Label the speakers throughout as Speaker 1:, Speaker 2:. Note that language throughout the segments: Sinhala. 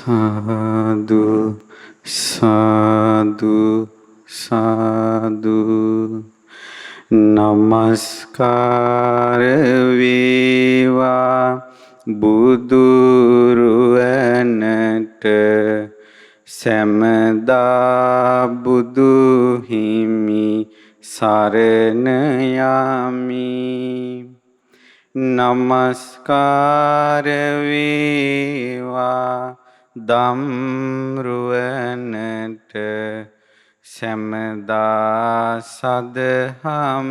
Speaker 1: සාදු සාදු සාදු නමස්කාර වේවා බුදුරුවනට සැමදා බුදු හිමි සරණ යමි. නමස්කාර වේවා ධම්රුවනට සැමදා සදහම්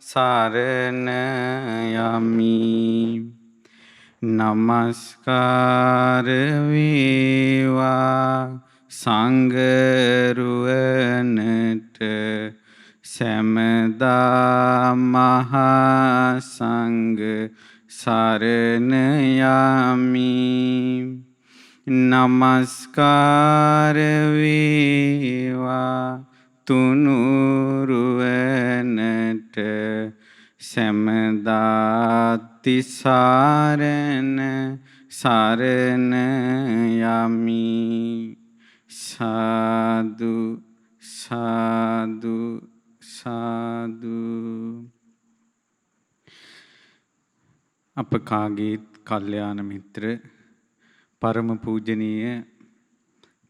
Speaker 1: සරණ යමි. නමස්කාර වේවා සංඝරුවනට සැමදා මහා සංඝ සරණ යමි. නමස්කාර වේවා තුනුරුවනට සැමදා තිසරණ සරණ යමි. සාදු සාදු සාදු. අප කාගේත් කල්යාණ මිත්‍ර පරම පූජනීය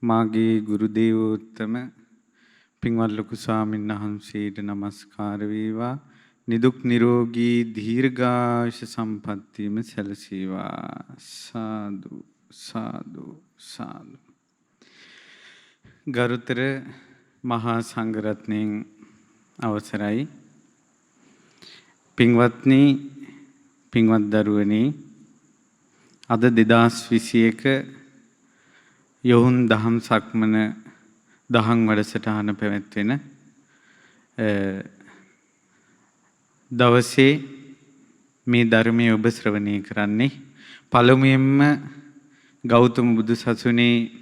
Speaker 1: මාගේ ගුරු දේවෝත්තම පින්වත් ලොකු ස්වාමීන් වහන්සේට නමස්කාර වේවා. නිදුක් නිරෝගී දීර්ඝායුෂ සම්පන්නියම සැලසේවා. සාදු සාදු සාදු. ගරුතර මහා සංඝරත්නයන් අවසරයි. පින්වත්නි, පින්වත් දරුවනි, අද 2021 යොහුන් දහම් සක්මන දහම් වැඩසටහන පැවැත්වෙන දවසේ මේ ධර්මයේ ඔබ ශ්‍රවණය කරන්නේ පළමුවෙන්ම ගෞතම බුදු සසුනේ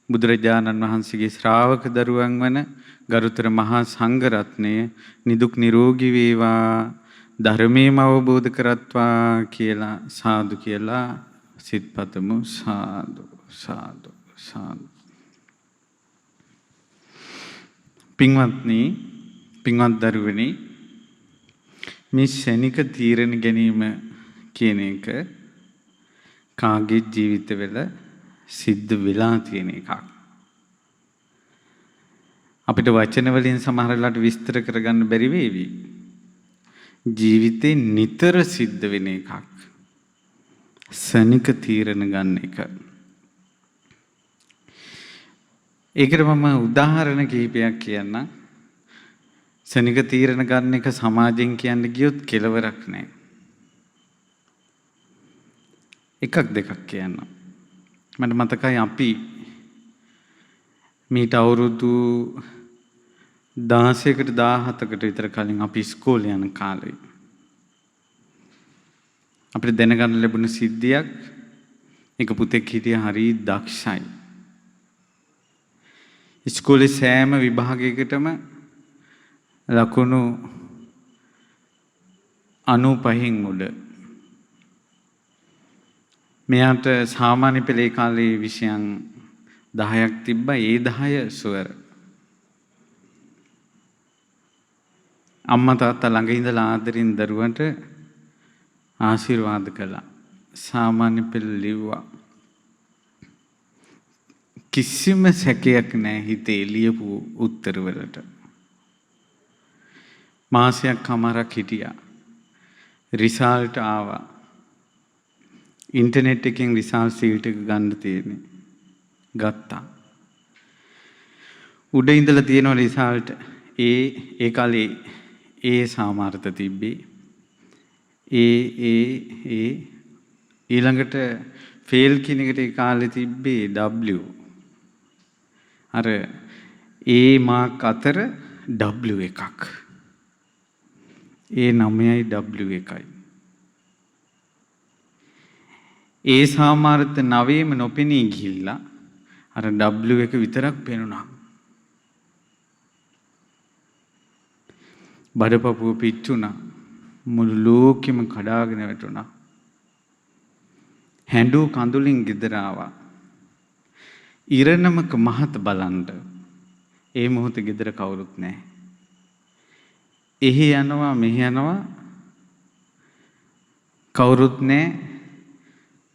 Speaker 1: බුදුරජාණන් වහන්සේගේ ශ්‍රාවක දරුවන් වන ගරුතර මහා සංඝරත්නය නිදුක් නිරෝගී වේවා, ධර්මයේම අවබෝධ කරත්වා කියලා සාදු කියලා සිත්පතමු. සාදු සාදු සාදු. පින්වත්නි, පින්වත් දරුවනි, මේ ශනික තීරණ ගැනීම කියන එක කාගේ ජීවිතවල සිද්ධ වෙලා තියෙන එකක්. අපිට වචන වලින් සමහර වෙලාවට විස්තර කරගන්න බැරි වේවි. ජීවිතේ නිතර සිද්ධ වෙන එකක් ශනික තීරණ ගන්න එක. ඒකට මම උදාහරණ කිහිපයක් කියන්නම්. ශනික තීරණ ගන්න එක සමාජයෙන් කියන්න ගියොත් කෙලවරක් නැහැ. එකක් දෙකක් කියන්නම්. මට මතකයි අපි මීට අවුරුදු 16කට 17කට විතර කලින් අපි ඉස්කෝලේ යන කාලේ අපිට දැනගන්න ලැබුණ සිද්ධියක්. එක පුතෙක් හිටියා හරි දක්ෂයි. ඉස්කෝලේ සෑම විභාගයකටම ලකුණු 95න් උඩ. මෙයාට සාමාන්‍ය පෙළේ කාලේ විෂයන් 10ක් තිබ්බා. ඒ 10 ස්වර. අම්මා තාත්තා ළඟ ඉඳලා ආදරෙන් දරුවන්ට ආශිර්වාද කළා. සාමාන්‍ය පෙළ ලිව්වා. කිසිම සැකයක් නැහැ හිතේ ලියපු උත්තරවලට. මාසයක් කමාරක් හිටියා. රිසල්ට් ආවා. ඉන්ටර්නෙට් එකෙන් රිසල්ට් සීට් එක ගන්න තියෙන්නේ. ගත්තා. උඩ ඉඳලා තියෙන රිසල්ට් ඒ කාලේ ඒ සාමාර්ථ තිබ්බේ. ඒ ඊළඟට ෆේල් කියන එකට ඒ කාලේ තිබ්බේ W. අර ඒ මාක් අතර W එකක්. ඒ 9යි W එකයි. ඒ සාමාර්ථ 9ෙම නොපෙනී ගිහිල්ලා අර W එක විතරක් පෙනුණා. බඩපපුව පිච්චුණා. මුළු ලෝකෙම කඩාගෙන වැටුණා. හැඬු කඳුලින් ගෙදර ආවා. ඉරණමක මහත බලන්න. ඒ මොහොතේ ගෙදර කවුරුත් නැහැ. එහි යනවා මෙහි යනවා කවුරුත් නැහැ.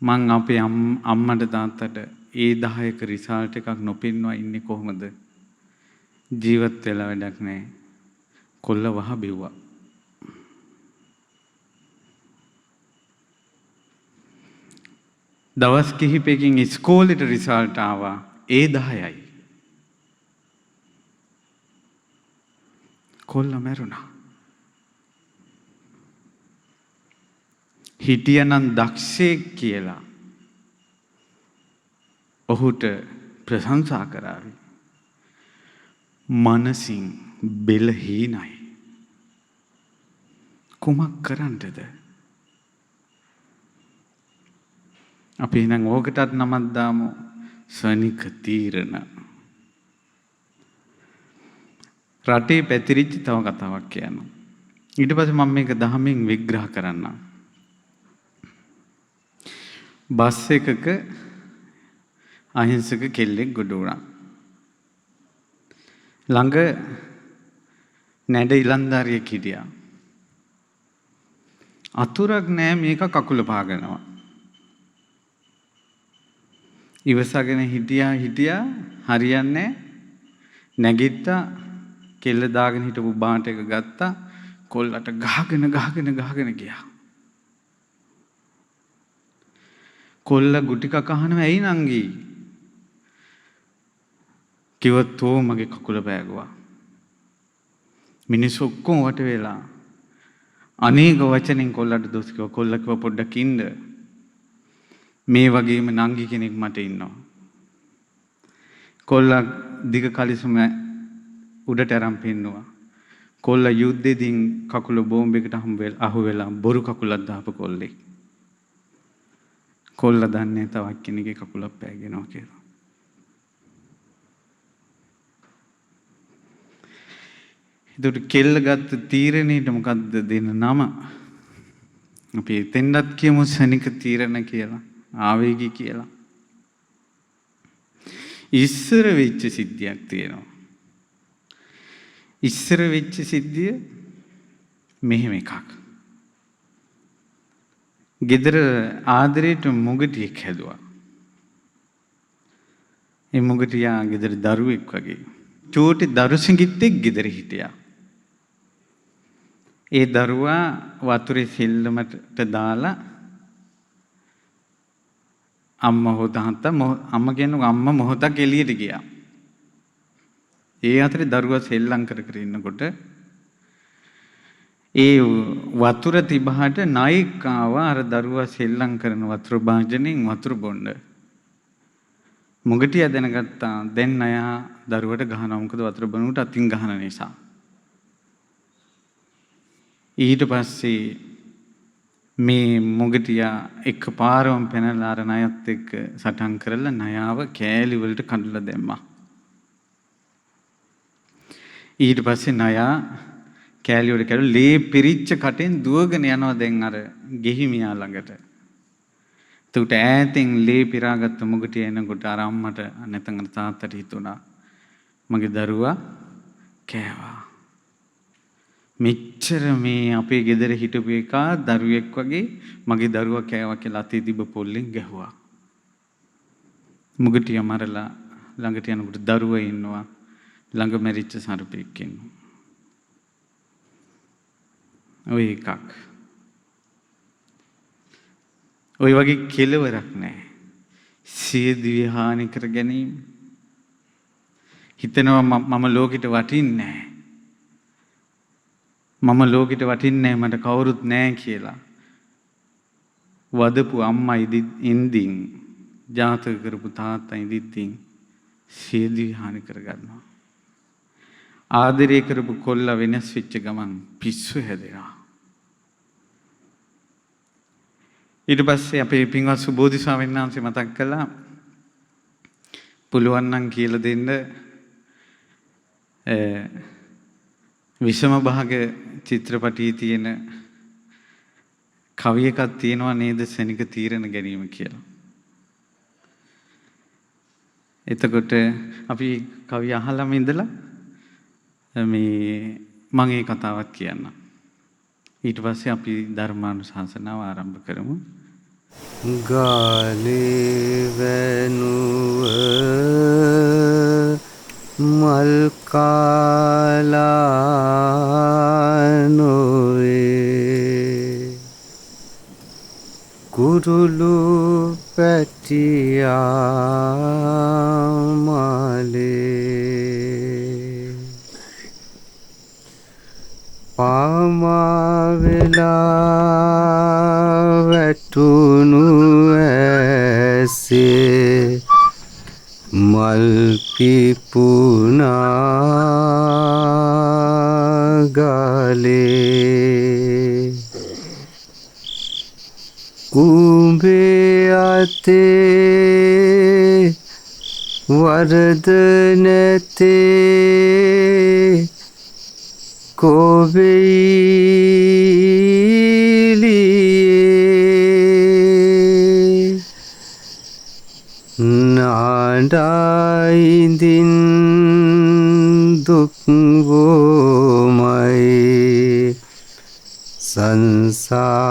Speaker 1: මං අපේ අම්මට තාත්තට ඒ 10ක රිසල්ට් එකක් නොපෙන්නවා ඉන්නේ කොහොමද? ජීවත් වෙලා වැඩක් නැහැ. කොල්ල වහ බෙව්වා. දවස් කිහිපයකින් ඉස්කෝලේට රිසල්ට් ආවා. ඒ 10යි. කොල්ල මැරුණා. හිටියනම් දක්ෂයෙක් කියලා ඔහුට ප්‍රශංසා කරાવી. මනසින් බෙලහීනයි. කුමක් කරන්නද? අපි නම් ඕකටත් නමක් දාමු. සනික තීරණ. රටේ පැතිරිච්ච තව කතාවක් කියනවා. ඊට පස්සේ මම මේක දහමින් විග්‍රහ කරන්නම්. බස් එකක අහිංසක කෙල්ලෙක් ගොඩ වුණා. ළඟ නැඩ ඉලන්දාරියෙක් හිටියා. අතුරක් නෑ මේක කකුල පාගනවා. ඉවසගෙන හිටියා හරියන්නේ නැගිට්ටා කෙල්ල දාගෙන හිටපු බාට එක ගත්තා කොල්ලට ගහගෙන ගියා. කොල්ල ගුටි කක අහනවා ඇයි නංගි? කිව්වොත් "ඕ මගේ කකුල පෑගුවා." මිනිස්සු ඔක්කොම වට වෙලා අනේක වචනෙන් කොල්ලට දොස් කිව්වා. කොල්ල කිව්වා "පොඩ්ඩක් ඉන්න. මේ වගේම නංගි කෙනෙක් මට ඉන්නවා." කොල්ල දිග කලිසම උඩට අරන් පෙන්නුවා. කොල්ල යුද්ධෙදින් කකුල බෝම්බයකට අහු වෙලා බොරු කකුලක් දාපු කොල්ලෙක්. කොල්ල දන්නේ තවත් කෙනෙක්ගේ කකුලක් පෑගෙනවා කියලා. ඒකට කෙල්ල ගත්ත තීරණයට මොකද්ද දෙන නම? අපි එතෙන්වත් කියමු සනික තීරණ කියලා. ආවේගී කියලා. ඉස්සර වෙච්ච සිද්ධියක් තියෙනවා. ඉස්සර වෙච්ච සිද්ධිය මෙහෙම එකක්. ගෙදර ආදරේට මුගටියෙක් හැදුවා. ඒ මුගටියා ගෙදර දරුවෙක් වගේ. චූටි දරු සිඟිත්තෙක් ගෙදර හිටියා. ඒ දරුවා වතුරේ සෙල්ලමට දාලා අම්මා කියනවා අම්මා මොහොතක් එළියට ගියා. ඒ අතරේ දරුවා සෙල්ලම් කර ඉන්නකොට ඒ වතුර තිබහට නායික් ආවා අර දරුවා සෙල්ලම් කරන වතුර භාජනෙන් වතුර බොන්න. මුගටියා දැනගත්තා දැන් අයා දරුවට ගහනවා. මොකද වතුර බොනකොට අතින් ගහන නිසා. ඊට පස්සේ මේ මුගටියා එකපාරම පැනලා අර ණයත් එක්ක සටන් කරලා ණයාව කෑලි වලට කඩලා දැම්මා. ඊට පස්සේ ණයා කෑලි වල කැඩලා ලේ පිරිච්ච කටෙන් දුවගෙන යනවා දැන් අර ගෙහිමියා ළඟට. එතකොට ඈතින් ලේ පිරාගත්ත මුගටිය එනකොට අර අම්මට නැත්නම් අර තාත්තට හිතුණා මගේ දරුවා කෑවා. මෙච්චර මේ අපේ ගෙදර හිටපු එකා දරුවෙක් වගේ මගේ දරුවා කෑවා කියලා අතේ තිබ්බ පොල්ලෙන් ගැහුවා. මුගටිය මරලා ළඟට යනකොට දරුවා ඉන්නවා. ළඟ මැරිච්ච සර්පෙක් ඉන්නවා. ඔය එකක්. ඔය වගේ කෙලවරක් නැහැ. සියදිවි හානි කර ගැනීම. හිතනවා මම ලෝකෙට වටින්නේ නැහැ. මම ලෝකෙට වටින්නේ නැහැ මට කවුරුත් නැහැ කියලා. වදපු අම්මා ඉඳින් ජාතක කරපු තාත්තා ඉඳින් සියදිවි හානි කර ගන්නවා. ආදරය කරපු කොල්ලා වෙනස් වෙච්ච ගමන් පිස්සු හැදෙනවා. ඊට පස්සේ අපේ පින්වත් සුබෝධි ස්වාමීන් වහන්සේ මතක් කළා පුළුවන් නම් කියලා දෙන්න විෂම භාග චිත්‍රපටයේ තියෙන කවි එකක් තියෙනවා නේද සනික තීරණ ගැනීම කියලා. එතකොට අපි කවිය අහලම ඉඳලා මේ මම ඒ කතාවත් කියන්නම්. ඊට පස්සේ අපි ධර්මානුශාසනාව ආරම්භ කරමු.
Speaker 2: ගාලේ වැනුව මල් කාලා නොවේ කුරුළු පැටියා මාලේ පාමා වෙලා වැටුණු ඇසේ මල් පිපුණා ගාලේ උඹේ අතේ වරද නැතේ කොවෙයිලියේ නාඩයිදින් දුක්වෝමයි සංසාරේ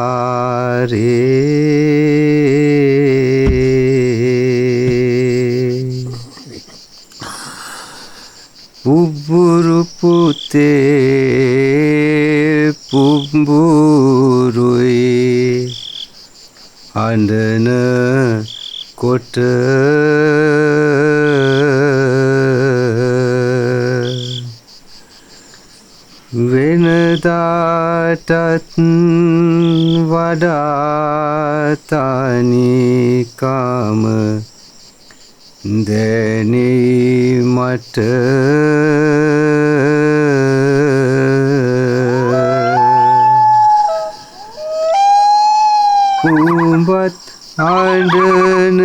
Speaker 2: පුබුරු පුතේ පුබුරුයි අඬන කොට වෙනදාටත් වඩා තනිකම දැනේ මට උඹත් අඬන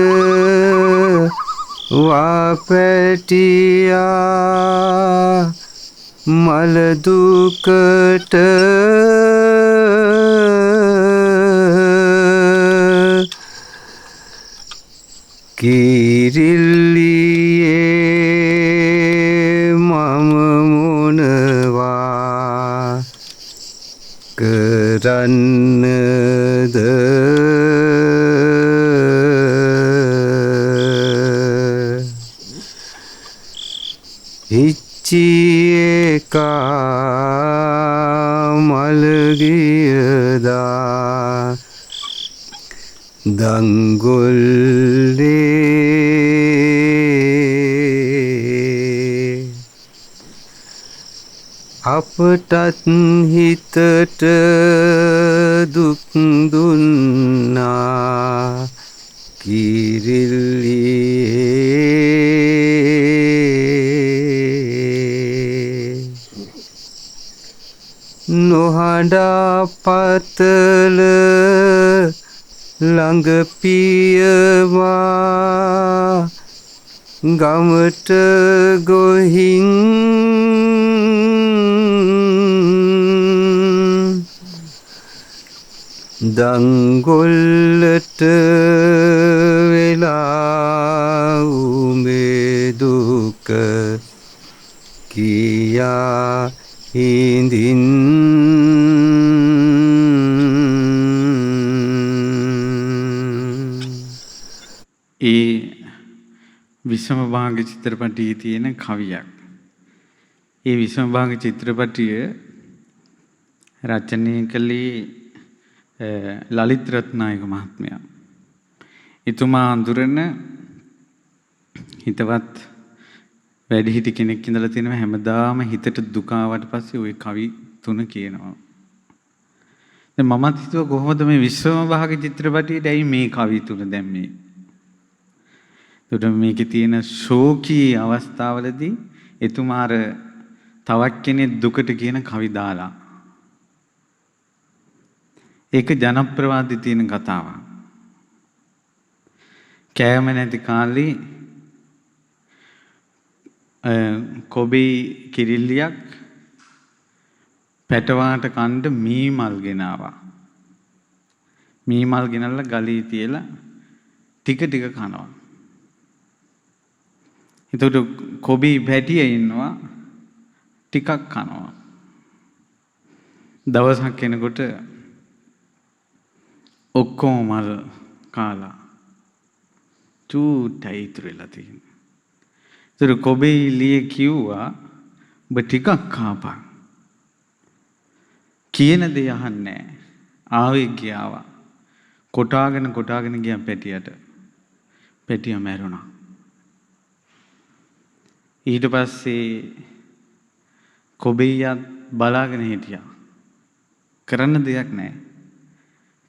Speaker 2: වාපැටියා මල දුකට කිරිල්ලියේ මම මොනවා කරන්නද හිච්චියකා මල්ගියදා දංගොල්ලේ අපටත් හිතට දුක් දුන්නා කිරිල්ලියේ නොහඬා පතල ළඟ පියවා ගමට ගොහින් දංගොල්ලට වෙලා උඹේ දුක කියා හිඳින්
Speaker 1: ඒ විසම භාග චිත්‍රපටයේ තියෙන කවියක්. ඒ විසම භාග චිත්‍රපටය රචනය කළේ ලලිත් රත්නායක මහත්මයා. එතුමා අඳුරන හිතවත් වැඩිහිටි කෙනෙක් ඉඳලා තියෙනවා. හැමදාම හිතට දුක ආවට පස්සේ ওই කවි තුන කියනවා. දැන් මමත් හිතුවා කොහොමද මේ විශ්වම භාග චිත්‍රපටයේ ඇයි මේ කවි තුන දැම්මේ? ඒකට මේකේ තියෙන ශෝකී අවස්ථාවලදී එතුමා තවත් කෙනෙක් දුකට කියන කවි දාලා. ඒක ජනප්‍රවාදී තියෙන කතාවක්. කෑම නැති කාලේ කොබේ කිරිල්ලියක් පැටවාට කන්න මී මල් ගෙනාවා. මී මල් ගෙනල්ලා ගලේ තියලා ටික ටික කනවා. එතකොට කොබි පැටිය ඉන්නවා ටිකක් කනවා. දවසක් එනකොට ඔක්කොම මල් කාලා චූටයි ඉතුරු වෙලා තියෙනවා. ඒතර කොබේ ඉලියේ කිව්වා ඔබ ටිකක් කාපන්. කියන දේ අහන්නේ නැහැ. ආවේ ගියාවා. කොටාගෙන ගියා පැටියට. පැටිය මැරුණා. ඊට පස්සේ කොබෙයියත් බලාගෙන හිටියා. කරන්න දෙයක් නැහැ.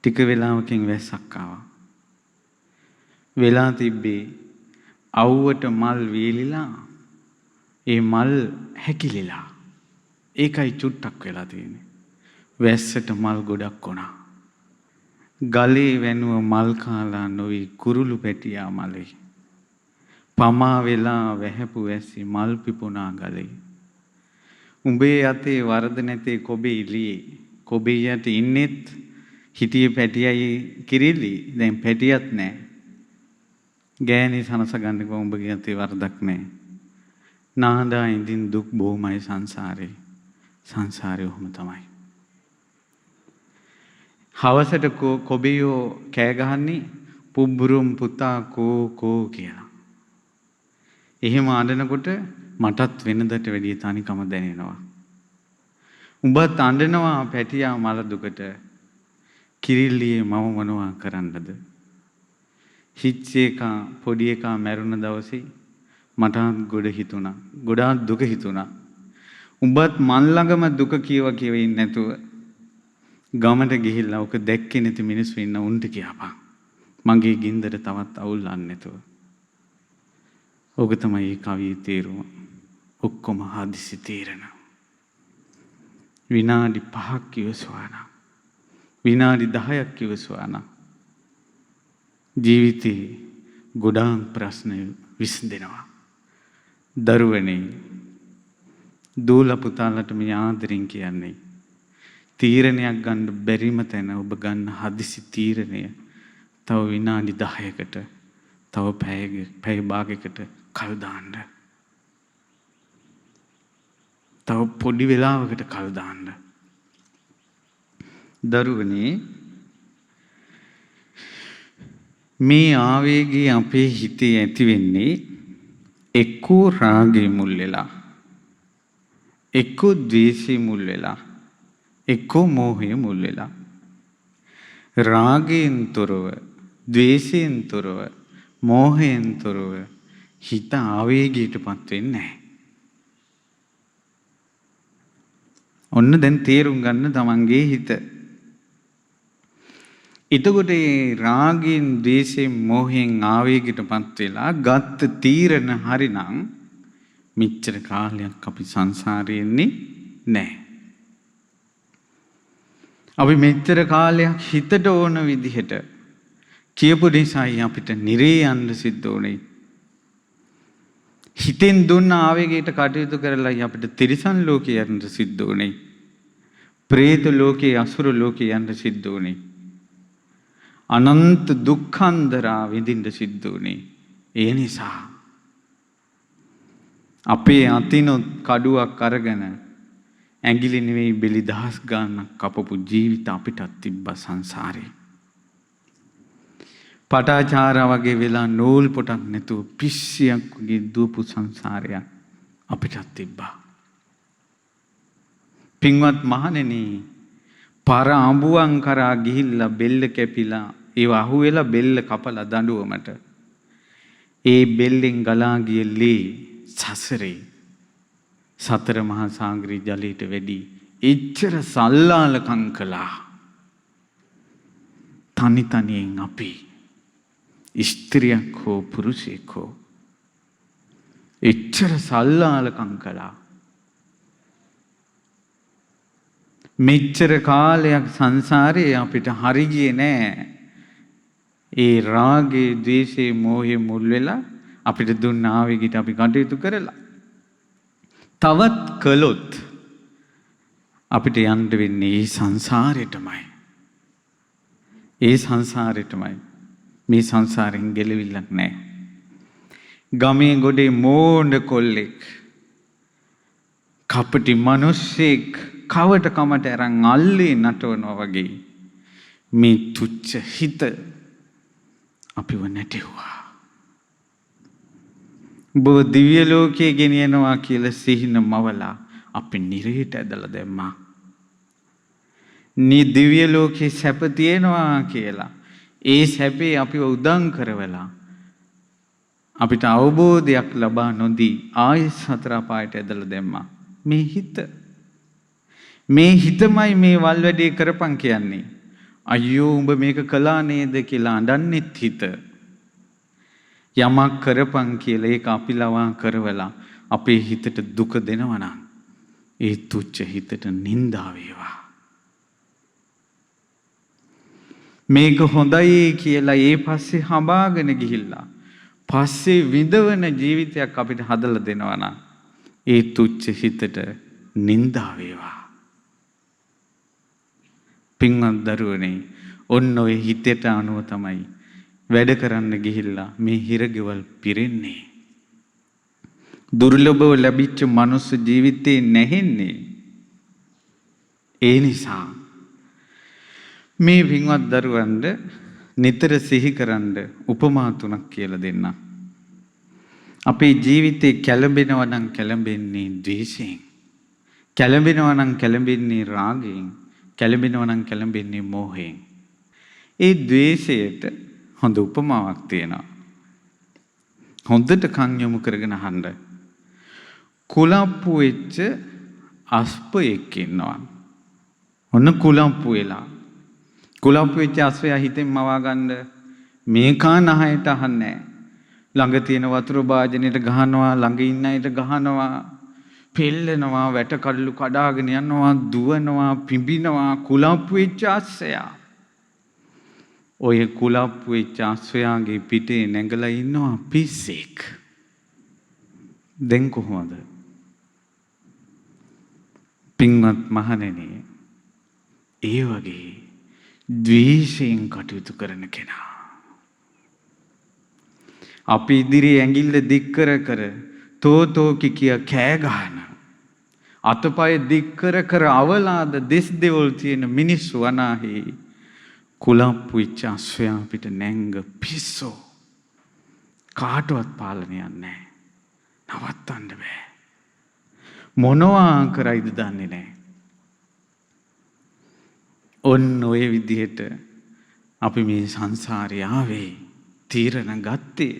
Speaker 1: ටික වෙලාවකින් වැස්සක් ආවා. වෙලා තිබ්බේ අවුවට මල් වීලිලා ඒ මල් හැකිලිලා. ඒකයි චුට්ටක් වෙලා තියෙන්නේ. වැස්සට මල් ගොඩක් වුණා. ගලේ වැනුව මල් කාලා නොවි කුරුළු පැටියා මලේ. පමා වෙලා වැහැපු වැස්සි මල් පිපුණා ගලේ. උඹේ අතේ වරද නැතේ කොබේ ඉලියේ. කොබෙයියට ඉන්නෙත් හිටියේ පැටියයි කිරිලි. දැන් පැටියත් නැහැ. ගෑණි සනස ගන්නකෝ උඹගේ අතේ වරදක් නැහැ. නාදා ඉඳින් දුක් බොමයි සංසාරේ. සංසාරේ ඔහොම තමයි. හවසට කොබියෝ කෑ ගහන්නේ පුබ්බුරුම් පුතා කෝ කියලා. එහෙම අඬනකොට මටත් වෙනදට වැඩිය තනිකම දැනෙනවා. උඹත් අඬනවා පැටියා මල දුකට. කිරිල්ලියේ මම මොනවා කරන්නද? හිච්චේකා පොඩි එකා මැරුණ දවසේ මටත් ගොඩ හිතුණා. ගොඩාක් දුක හිතුණා. උඹත් මන් ළඟම දුක කියව ඉන්නේ නැතුව ගමට ගිහිල්ලා ඔක දැක්කේ නැති මිනිස්සු ඉන්න උන්ට කියපන්. මගේ ගින්දර තවත් අවුල්ලන්නේ නැතුව. ඔක තමයි මේ කවියේ තේරුම. ඔක්කොම හදිසි තීරණ. විනාඩි 5ක් ඉවසුවා නම් විනාඩි 10ක් ඉවසුවා නම් ජීවිතේ ගොඩාක් ප්‍රශ්න විසඳෙනවා. දරුවනේ දූල පුතාලට මේ ආදරෙන් කියන්නේ තීරණයක් ගන්න බැරිම තැන ඔබ ගන්න හදිසි තීරණය තව විනාඩි 10කට තව පැය භාගයකට කල් දාන්න. තව පොඩි වෙලාවකට කල් දාන්න. දරුවනේ මේ ආවේගය අපේ හිතේ ඇති වෙන්නේ එක්කෝ රාගේ මුල් වෙලා එක්කෝ ද්වේෂේ මුල් වෙලා එක්කෝ මෝහය මුල් වෙලා. රාගයෙන් තොරව ද්වේෂයෙන් තොරව මෝහයෙන් තොරව හිත ආවේගයටපත් වෙන්නේ නැහැ. ඔන්න දැන් තේරුම් ගන්න තමන්ගේ හිත. එතකොට මේ රාගයෙන් ද්වේෂයෙන් මෝහයෙන් ආවේගයටපත් වෙලා ගත්ත තීරණ හරිනම් මෙච්චර කාලයක් අපි සංසාරේ ඉන්නේ නැහැ. අපි මෙච්චර කාලයක් හිතට ඕන විදිහට කියපු නිසායි අපිට නිරේ යන්න සිද්ධ වුනේ. හිතෙන් දුන්න ආවේගයට කටයුතු කරලා අපිට තිරිසන් ලෝකේ යන්න සිද්ධ වුනේ. പ്രേත ලෝකේ අසුර ලෝකේ යන්න සිද්ධ වුනේ. අනන්ත දුක්ඛන්දරා විඳින්න සිද්ධ වුනේ. ඒ නිසා අපේ අතිනොත් කඩුවක් අරගෙන ඇඟිලි නෙවෙයි බෙලි දහස් ගාණක් කපපු ජීවිත අපිටත් තිබ්බ සංසාරේ. පටාචාරා වගේ වෙලා නූල් පොටක් නැතුව පිස්සියක් වගේ දුවපු සංසාරයක් අපිටත් තිබ්බා. පින්වත් මහණෙනි, පර අඹුවන් කරා ගිහිල්ලා බෙල්ල කැපිලා ඒව අහුවෙලා බෙල්ල කපලා දඬුවමට ඒ බෙල්ලෙන් ගලා ගිය ලේ සසරේ සතර මහා සාගරේ ජලයට වැඩි එච්චර සල්ලාලකම් කළා. තනි තනියෙන් අපි ස්ත්‍රියක් හෝ පුරුෂයෙක් හෝ එච්චර සල්ලාලකම් කළා. මෙච්චර කාලයක් සංසාරේ අපිට හරි ගියේ නෑ. ඒ රාගේ ද්වේෂේ මෝහේ මුල් වෙලා අපිට දුන්න ආවේගයට අපි කටයුතු කරලා තවත් කළොත් අපිට යන්න වෙන්නේ මේ සංසාරෙටමයි. ඒ සංසාරෙටමයි. මේ සංසාරෙන් ගැලවිල්ලක් නැහැ. ගමේ ගොඩේ මෝඩ කොල්ලෙක් කපටි මිනිස්සෙක් කවට කමට අරන් අල්ලේ නටවනවා වගේ මේ තුච්ච හිත අපිව නැටෙව්වා. ඔබ දිව්‍ය ලෝකයේ ගෙනියනවා කියලා සිහින මවලා අපි නිරේට ඇදලා දැම්මා. දිව්‍ය ලෝකයේ සැප තියෙනවා කියලා ඒ සැපේ අපිව උදම් කරවලා අපිට අවබෝධයක් ලබා නොදී ආයෙත් සතර අපායට ඇදලා දැම්මා. මේ හිතමයි මේ වල් වැඩේ කරපන් කියන්නේ. අයියෝ උඹ මේක කළා නේද කියලා අඬන්නෙත් හිත. යමක් කරපන් කියලා ඒක අපි ලවා කරවලා අපේ හිතට දුක දෙනවා නම් ඒ තුච්ච හිතට නිඳා වේවා. මේක හොඳයි කියලා ඒ පස්සේ හඹාගෙන ගිහිල්ලා පස්සේ විඳවන ජීවිතයක් අපිට හදලා දෙනවා නම් ඒ තුච්ච හිතට නිඳා වේවා. පින්වත් දරුවනේ, ඔන්න ඔය හිතට අනුව තමයි වැඩ කරන්න ගිහිල්ලා මේ හිරගෙවල් පිරෙන්නේ. දුර්ලභව ලැබිච්ච මනුස්ස ජීවිතේ නැහෙන්නේ. ඒ නිසා මේ පින්වත් දරුවන්ට නිතර සිහි කරන්න උපමා තුනක් කියලා දෙන්න. අපේ ජීවිතේ කැළඹෙනවා නම් කැළඹෙන්නේ ද්වේෂයෙන්. කැළඹෙනවා නම් කැළඹෙන්නේ රාගයෙන්. කැළඹෙනවා නම් කැළඹෙන්නේ මෝහයෙන්. ඒ ද්වේෂයට හොඳ උපමාවක් තියෙනවා. හොඳට කන් යොමු කරගෙන අහන්න. කුලප්පු වෙච්ච අස්පයෙක් ඉන්නවා. ඔන්න කුලප්පු වෙලා. කුලප්පු වෙච්ච අස්පයා හිතෙන් මවා ගන්න මේකා නහයට අහන්නේ. ළඟ තියෙන වතුර භාජනෙට ගහනවා, ළඟ ඉන්න අයට ගහනවා, පෙල්ලනවා, වැට කඩලු කඩාගෙන යනවා, දුවනවා, පිඹිනවා. කුලප්පු වෙච්ච අස්සයා. ඔය කුලප්පු වෙච්ච අස්සයාගේ පිටේ නැගලා ඉන්නවා පිස්සෙක්. දැන් කොහොමද? පින්වත් මහණෙනි, ඒ වගේ ද්වේෂයෙන් කටයුතු කරන කෙනා අපි ඉදිරියේ ඇඟිල්ල දික් කර කර තෝ කිය කෑ ගහන, අතපය දික් කර කර අවලාද දෙස් දෙවොල් තියෙන මිනිස්සු වනාහි කුලප්පු වෙච්ච අස්සයා පිට නැංග පිස්සෝ. කාටවත් පාලනයක් නැහැ. නවත්තන්න බෑ. මොනවා කරයිද දන්නේ නැහැ. ඔන්න ඔය විදිහට අපි මේ සංසාරේ ආවේ, තීරණ ගත්තේ.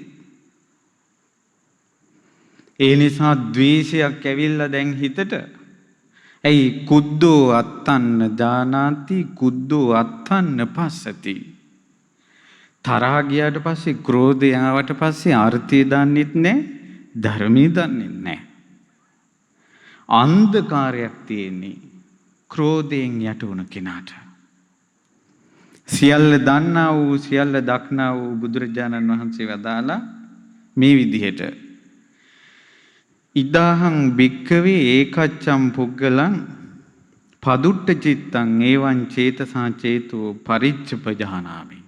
Speaker 1: ඒ නිසා ද්වේෂයක් ඇවිල්ලා දැන් හිතට. ඇයි කුද්දෝ අත්තන්න දානාති කුද්දෝ අත්තන්න පස්සති. තරහා ගියාට පස්සේ, ක්‍රෝධය ආවට පස්සේ අර්ථය දන්නෙත් නැහැ, ධර්මය දන්නෙත් නැහැ. අන්ධකාරයක් තියෙන්නේ ක්‍රෝධයෙන් යට වුණ කෙනාට. සියල්ල දන්නා වූ, සියල්ල දක්නා වූ බුදුරජාණන් වහන්සේ වදාලා මේ විදිහට ඉදාහං භික්කවේ ඒකච්ඡම් පුග්ගලං පදුට්ඨ චිත්තං ඒවං චේතසා චේතෝ පරිච්ඡපජානාමි.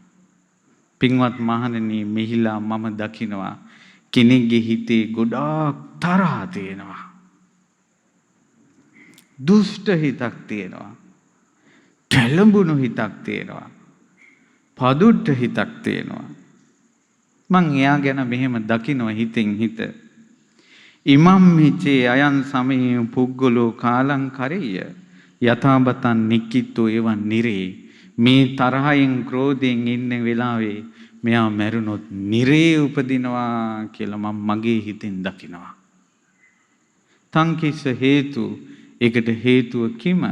Speaker 1: පින්වත් මහණෙනි, මෙහිලා මම දකිනවා කෙනෙක්ගේ හිතේ ගොඩාක් තරහ තියෙනවා, දුෂ්ට හිතක් තියෙනවා, කැළඹුණු හිතක් තියෙනවා, පදුට්ඨ හිතක් තියෙනවා. මං එයා ගැන මෙහෙම දකිනවා හිතෙන් හිත. ඉමම් හිචේ අයන් සමේ පුග්ගලෝ කාලං කරෙය යථාබතන් නික්කිතෝ එවන් නිරේ. මේ තරහයෙන් ක්‍රෝධයෙන් ඉන්න වෙලාවේ මෙයා මැරුණොත් නිරේ උපදිනවා කියලා මම මගේ හිතෙන් දකිනවා. තංකිස්ස හේතු, ඒකට හේතුව කිම?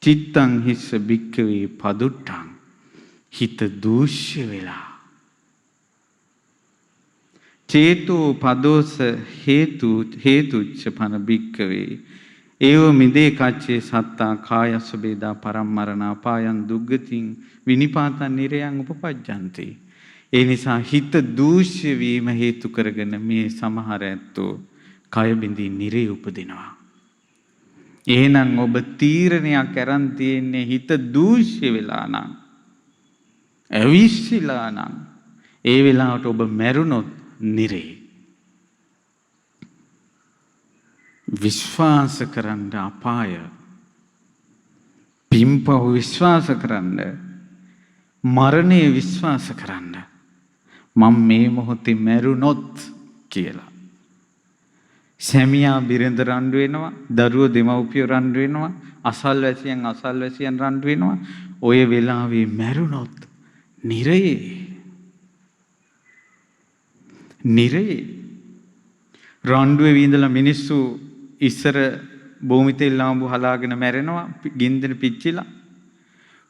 Speaker 1: චිත්තං හිස්ස භික්කවේ පදුට්ටං, හිත දූෂ්‍ය වෙලා. චේතෝ පදෝස හේතුච්ච පන භික්කවේ ඒව මිදේ කච්චේ සත්තා කායස්ස බේදා පරම්මරණා පායන් දුග්ගතින් විනිපාතන් නිරයන් උපපජ්ජන්ති. ඒ නිසා හිත දූෂ්‍ය වීම හේතු කරගෙන මේ සමහර ඇත්තෝ කය බිඳී නිරේ උපදිනවා. එහෙනම් ඔබ තීරණයක් අරන් තියෙන්නේ හිත දූෂ්‍ය වෙලා නම්, ඇවිස්සිලා නම්, ඒ වෙලාවට ඔබ මැරුණොත් නිරේ. විශ්වාස කරන්න අපාය. පින්පව් විශ්වාස කරන්න. මරණය විශ්වාස කරන්න. මම මේ මොහොතේ මැරුණොත් කියලා. සැමියා බිරිඳ රණ්ඩු වෙනවා, දරුවෝ දෙමව්පියෝ රණ්ඩු වෙනවා, අසල්වැසියන් රණ්ඩු වෙනවා. ඔය වෙලාවේ මැරුණොත් නිරයේ. නිරයේ. රණ්ඩුවේ විඳලා මිනිස්සු ඉස්සර භූමි තෙල් ලාම්බු හලාගෙන මැරෙනවා, ගින්දර පිච්චිලා.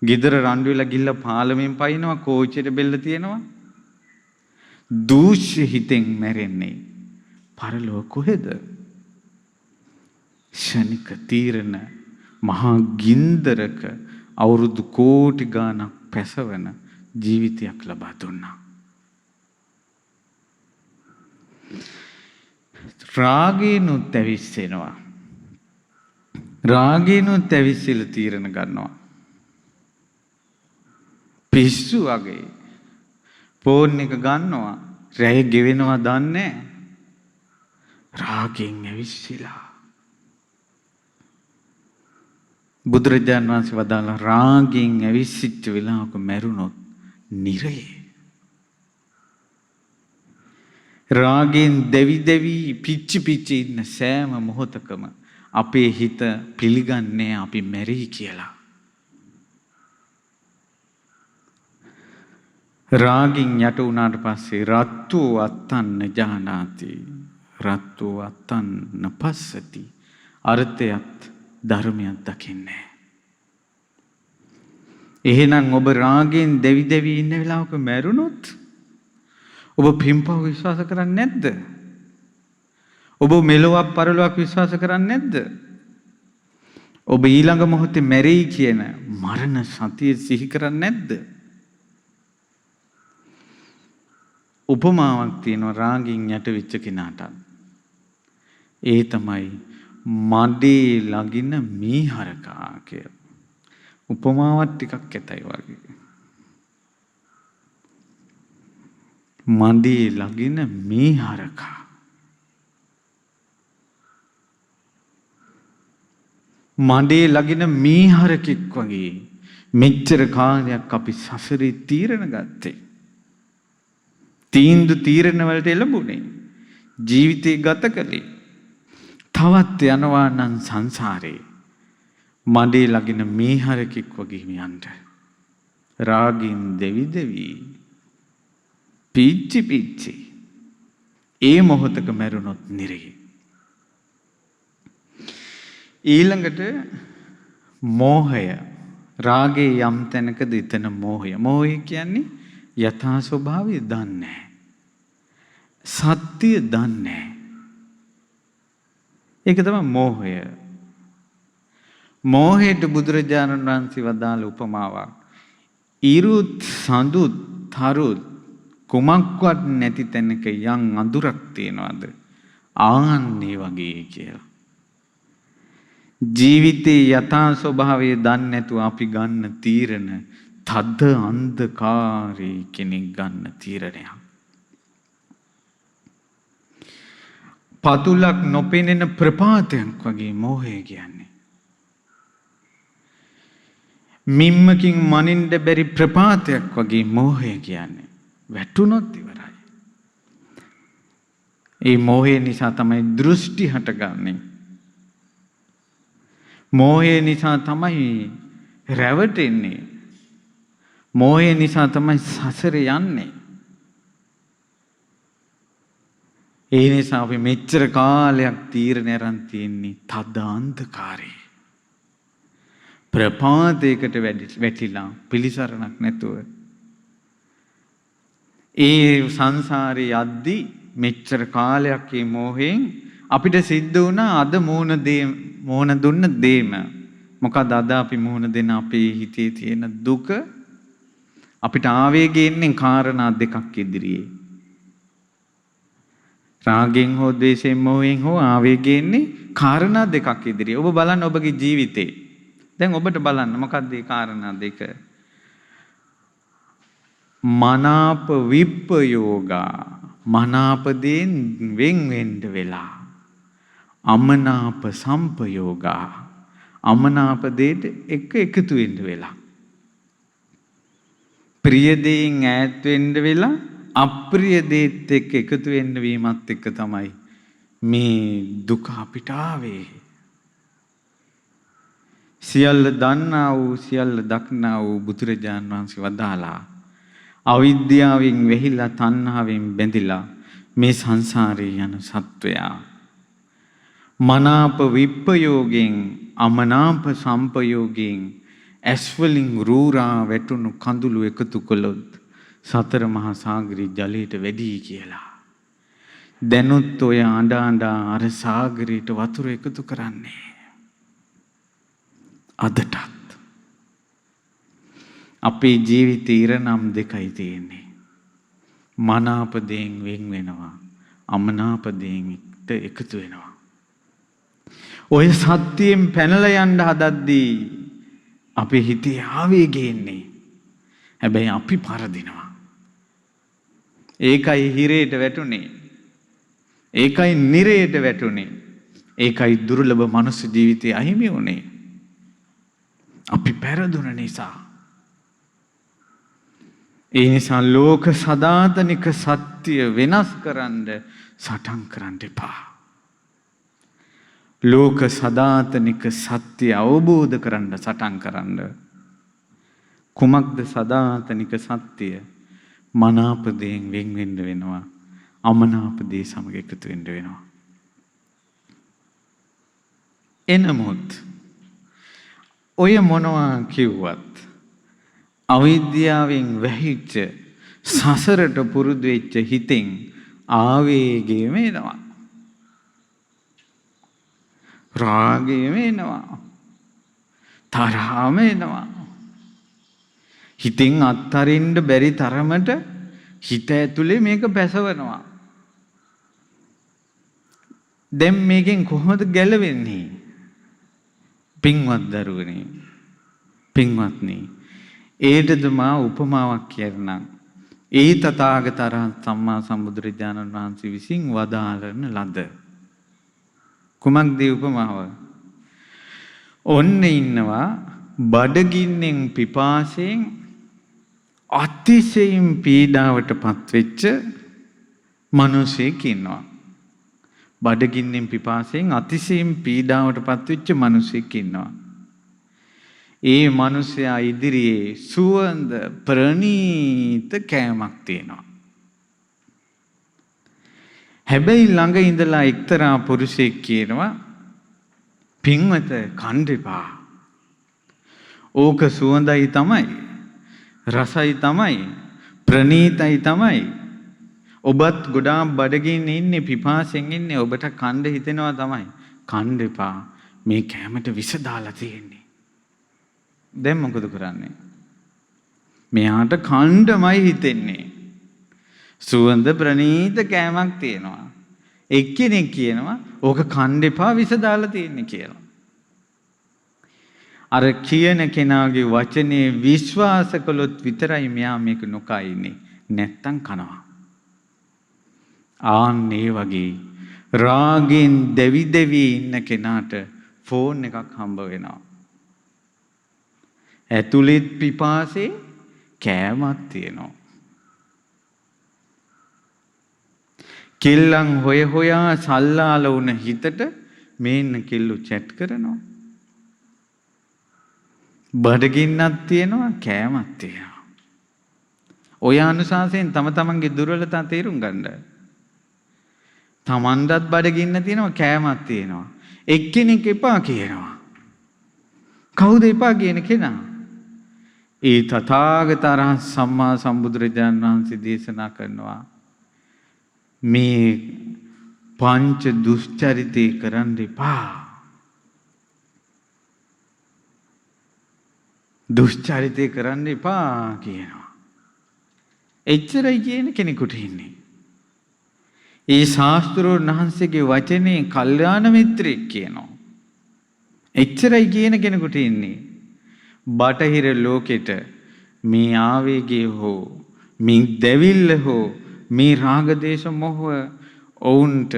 Speaker 1: ගෙදර රණ්ඩු වෙලා ගිහිල්ලා පාලමෙන් පයින්නවා, කෝච්චියට බෙල්ල තියෙනවා. දූෂ්‍ය හිතෙන් මැරෙන්නේ. පරලොව කොහෙද? ශනික තීරණ මහා ගින්දරක අවුරුදු කෝටි ගාණක් පැසවන ජීවිතයක් ලබා දුන්නා. රාගේනුත් ඇවිස්සෙනවා. රාගේනුත් ඇවිස්සෙලා තීරණ ගන්නවා. පිස්සු වගේ ෆෝන් එක ගන්නවා, රැය ගෙවෙනවා දන්නේ නැහැ. රාගෙන් ඇවිස්සලා. බුදුරජාණන් වහන්සේ වදාළා රාගෙන් ඇවිස්සිච්ච වෙලාවක මැරුණොත් නිරයේ. රාගෙන් දෙවි දෙවි පිච්චි ඉන්න සෑම මොහොතකම අපේ හිත පිළිගන්නේ අපි මැරෙයි කියලා. රාගින් යට වුණාට පස්සේ රත්තු අත්තන්න ජානාති. රත්තු අත්තන්න පස්සති. අර්ථයත් ධර්මයක් දකින්නේ. එහෙනම් ඔබ රාගයෙන් දෙවි දෙවි ඉන්න වෙලාවක මැරුණොත් ඔබ පින්පව් විශ්වාස කරන්නේ නැද්ද? ඔබ මෙලොවක් පරලොවක් විශ්වාස කරන්නේ නැද්ද? ඔබ ඊළඟ මොහොතේ මැරෙයි කියන මරණ සතිය සිහි කරන්නේ නැද්ද? උපමාවක් තියෙනවා රාගින් යට වෙච්ච කෙනාට. ඒ තමයි මඩේ ළඟින මීහරකා කියලා. උපමාවක් ටිකක් ඇතයි වගේ. මඩේ ළඟින මීහරකා. මඩේ ළඟින මීහරකෙක් වගේ මෙච්චර කාලයක් අපි සසරේ තීරණ ගත්තේ. තීරණ වලට එළඹුණේ. ජීවිතේ ගත කළේ. තවත් යනවා නම් සංසාරේ මඩේ ළඟින මීහරකෙක් වගේ යන්න. රාගින් දෙවි දෙවි පිච්චි ඒ මොහොතක මැරුණොත් නිරේ. ඊළඟට මෝහය. රාගේ යම් තැනකද එතන මෝහය. මෝහය කියන්නේ යථා ස්වභාවය දන්නේ නැහැ. සත්‍ය දන්නේ නැහැ. ඒක තමයි මෝහය. මෝහයට බුදුරජාණන් වහන්සේ වදාළ උපමාවක්. ඉරුත් සඳුත් තරුත් කුමක්වත් නැති තැනක යම් අඳුරක් තියනවාද? ආන්නේ වගේ කියලා. ජීවිතේ යථා ස්වභාවය දන්නේ නැතුව අපි ගන්න තීරණ තද අන්ධකාරී කෙනෙක් ගන්න තීරණයක්. පතුලක් නොපෙනෙන ප්‍රපාතයක් වගේ මෝහය කියන්නේ. මිම්මකින් මනින්න බැරි ප්‍රපාතයක් වගේ මෝහය කියන්නේ. වැටුනොත් ඉවරයි. ඒ මෝහය නිසා තමයි දෘෂ්ටි හටගන්නේ. මෝහය නිසා තමයි රැවටෙන්නේ. මෝහය නිසා තමයි සසර යන්නේ. ඒ නිසා අපි මෙච්චර කාලයක් තීරණ අරන් තියෙන්නේ තද අන්ධකාරේ. ප්‍රපාතයකට වැටිලා පිළිසරණක් නැතුව. ඒ සංසාරේ යද්දි මෙච්චර කාලයක් මේ මෝහයෙන් අපිට සිද්ධ වුණා අද මෝහන දුන්න දේම. මොකද අද අපි මෝහන දෙන අපේ හිතේ තියෙන දුක අපිට ආවේගය එන්නේ කාරණා දෙකක් ඉදිරියේ. රාගෙන් හෝ ද්වේෂයෙන් මොහෙන් හෝ ආවේගය එන්නේ කාරණා දෙකක් ඉදිරියේ. ඔබ බලන්න ඔබගේ ජීවිතේ. දැන් ඔබට බලන්න මොකක්ද මේ කාරණා දෙක? මනාප විප්පයෝගා මනාපදයෙන් වෙන් වෙන්න වෙලා. අමනාප සම්පයෝගා. අමනාප දෙයට එකතු වෙන්න වෙලා. ප්‍රිය දෙයින් ඈත් වෙන්න වෙලා අප්‍රිය දේත් එක්ක එකතු වෙන්න වීමත් එක්ක තමයි මේ දුක අපිට ආවේ. සියල්ල දන්නා වූ සියල්ල දක්නා වූ බුදුරජාන් වහන්සේ වදාලා අවිද්‍යාවෙන් වෙහිලා තණ්හාවෙන් බැඳිලා මේ සංසාරේ යන සත්වයා මනාප විප්පයෝගෙන් අමනාප සම්පයෝගෙන් ඇස්වලින් රූරා වැටුණු කඳුළු එකතු කළොත් සතර මහා සාගරේ ජලයට වැඩි කියලා. දැනුත් ඔය අඬ අර සාගරයට වතුර එකතු කරන්නේ. අදටත් අපේ ජීවිතේ ඉරණම් දෙකයි තියෙන්නේ. මනාපදයෙන් වෙන් වෙනවා. අමනාපදයෙන් එකතු වෙනවා. ඔය සත්‍යයෙන් පැනලා යන්න හදද්දී අපේ හිතේ ආවේගය එන්නේ. හැබැයි අපි පරදිනවා. ඒකයි හිරේට වැටුනේ. ඒකයි නිරේට වැටුනේ. ඒකයි දුර්ලභ මනුස්ස ජීවිතේ අහිමි වුනේ. අපි පෙරදුන නිසා. ඒ නිසා ලෝක සදාතනික සත්‍ය වෙනස් කරන්න සටන් කරන්න එපා. ලෝක සදාතනික සත්‍ය අවබෝධ කරන්න සටන් කරන්න. කුමක්ද සදාතනික සත්‍ය? මනාපදයෙන් වෙන් වෙන්න වෙනවා. අමනාපදේ සමග එකතු වෙන්න වෙනවා. එනමුත් ඔය මොනවා කිව්වත් අවිද්‍යාවෙන් වැහිච්ච සසරට පුරුදු වෙච්ච හිතෙන් ආවේගයම එනවා. රාගයම එනවා. තරහම එනවා. හිතෙන් අත්තරින්න බැරි තරමට හිත ඇතුලේ මේක පැසවනවා. දැන් මේකෙන් කොහොමද ගැලවෙන්නේ? පින්වත් දරුවනේ, පින්වත්නි, ඒටද මා උපමාවක් කියන්නම්. ඒ තථාගතයන් සම්මා සම්බුදුරජාණන් වහන්සේ විසින් වදාළන ලද කුමක්ද උපමාව? ඔන්න ඉන්නවා බඩගින්නෙන් පිපාසයෙන් අතිශයින් පීඩාවටපත් වෙච්ච මිනිසෙක් ඉන්නවා. බඩගින්නෙන් පිපාසයෙන් අතිශයින් පීඩාවටපත් වෙච්ච මිනිසෙක් ඉන්නවා. ඒ මිනිසයා ඉදිරියේ සුවඳ ප්‍රණීත කෑමක් තියෙනවා. හැබැයි ළඟ ඉඳලා එක්තරා පුරුෂයෙක් කියනවා, පින්වත කන්න එපා. ඕක සුවඳයි තමයි, රසයි තමයි, ප්‍රණීතයි තමයි. ඔබත් ගොඩාක් බඩගින්න ඉන්නේ, පිපාසෙන් ඉන්නේ, ඔබට කන්න හිතෙනවා තමයි. කන්න එපා. මේ කෑමට විස දාලා තියෙන්නේ. දැන් මොකද කරන්නේ? මෙයාට කණ්ඩමයි හිතෙන්නේ. සුවඳ ප්‍රණීත කෑමක් තියෙනවා. එක්කෙනෙක් කියනවා ඕක කන්න එපා, විස දාලා තියෙන්නේ කියලා. අර කියන කෙනාගේ වචනේ විශ්වාස කළොත් විතරයි මෙයා මේක නොකා ඉන්නේ. නැත්තම් කනවා. ආන් ඒ වගේ රාගෙන් දෙවි දෙවි ඉන්න කෙනාට ෆෝන් එකක් හම්බ වෙනවා. ඇතුළෙත් පිපාසෙ කෑමක් තියෙනවා. කෙල්ලන් හොය හොයා සල්ලාල වුණ හිතට මේන්න කෙල්ලු චැට් කරනවා. බඩගින්නක් තියෙනවා, කෑමක් තියෙනවා. ඔය අනුශාසයෙන් තම තමන්ගේ දුර්වලතා තේරුම් ගන්න. තමන්ටත් බඩගින්න තියෙනවා, කෑමක් තියෙනවා. එක්කෙනෙක් එපා කියනවා. කවුද එපා කියන කෙනා? ඒ තථාගතයන් සම්මා සම්බුදුරජාණන් වහන්සේ දේශනා කරනවා, මේ පංච දුෂ්චරිතේ කරන්න එපා. දුෂ්චරිතේ කරන්න එපා කියනවා. එච්චරයි කියන කෙනෙකුට ඉන්නේ. ඒ ශාස්ත්‍රෝන් වහන්සේගේ වචනේ කල්යාණ මිත්‍රෙක් කියනවා. එච්චරයි කියන කෙනෙකුට ඉන්නේ. බටහිර ලෝකෙට මේ ආවේගය හෝ මේ දැවිල්ල හෝ මේ රාග දේශ මොහ ඔවුන්ට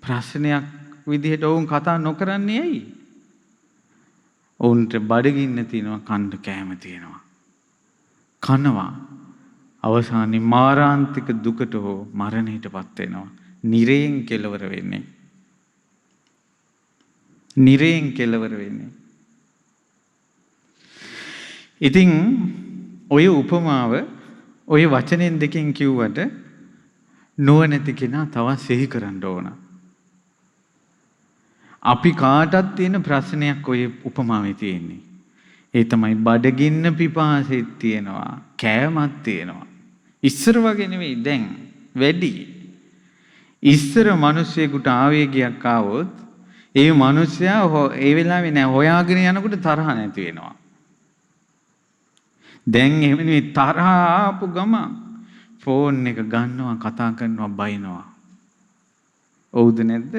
Speaker 1: ප්‍රශ්නයක් විදිහට ඔවුන් කතා නොකරන්නේ ඇයි? ඔවුන්ට බඩගින්න තියෙනවා, කන්න කෑම තියෙනවා. කනවා. අවසානයේ මාරාන්තික දුකට හෝ මරණයටපත් වෙනවා. නිරයෙන් කෙලවර වෙන්නේ. නිරයෙන් කෙලවර වෙන්නේ. ඉතින් ඔය උපමාව ඔය වචනෙන් දෙකෙන් කිව්වට නුවණැති කෙනා තවත් සිහි කරන්න ඕන. අපි කාටත් තියෙන ප්‍රශ්නයක් ඔය උපමාවේ තියෙන්නේ. ඒ තමයි බඩගින්න පිපාසෙත් තියෙනවා, කෑමක් තියෙනවා. ඉස්සර වගේ නෙවෙයි දැන් වැඩි. ඉස්සර මිනිස්සෙකුට ආවේගයක් ආවොත් ඒ මිනිස්සයා ඒ වෙලාවේ නෑ හොයාගෙන යනකොට තරහ නැති වෙනවා. දැන් එහෙම නෙවෙයි තරහ ආපු ගමන් ෆෝන් එක ගන්නවා, කතා කරනවා, බයිනවා. ඔව්ද නැද්ද?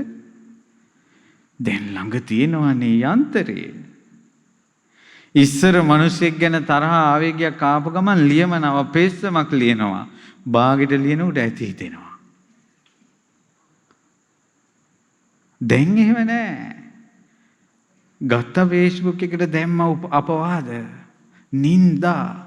Speaker 1: දැන් ළඟ තියෙනවනේ යන්ත්‍රේ. ඉස්සර මිනිස්සෙක් ගැන තරහ ආවේගයක් ආපු ගමන් ලියමනවා, පෙස්සමක් ලියනවා. බාගෙට ලියනකොට ඇති හිතෙනවා. දැන් එහෙම නෑ. ගත්ත Facebook එකට දැම්ම අපවාද, නින්දා.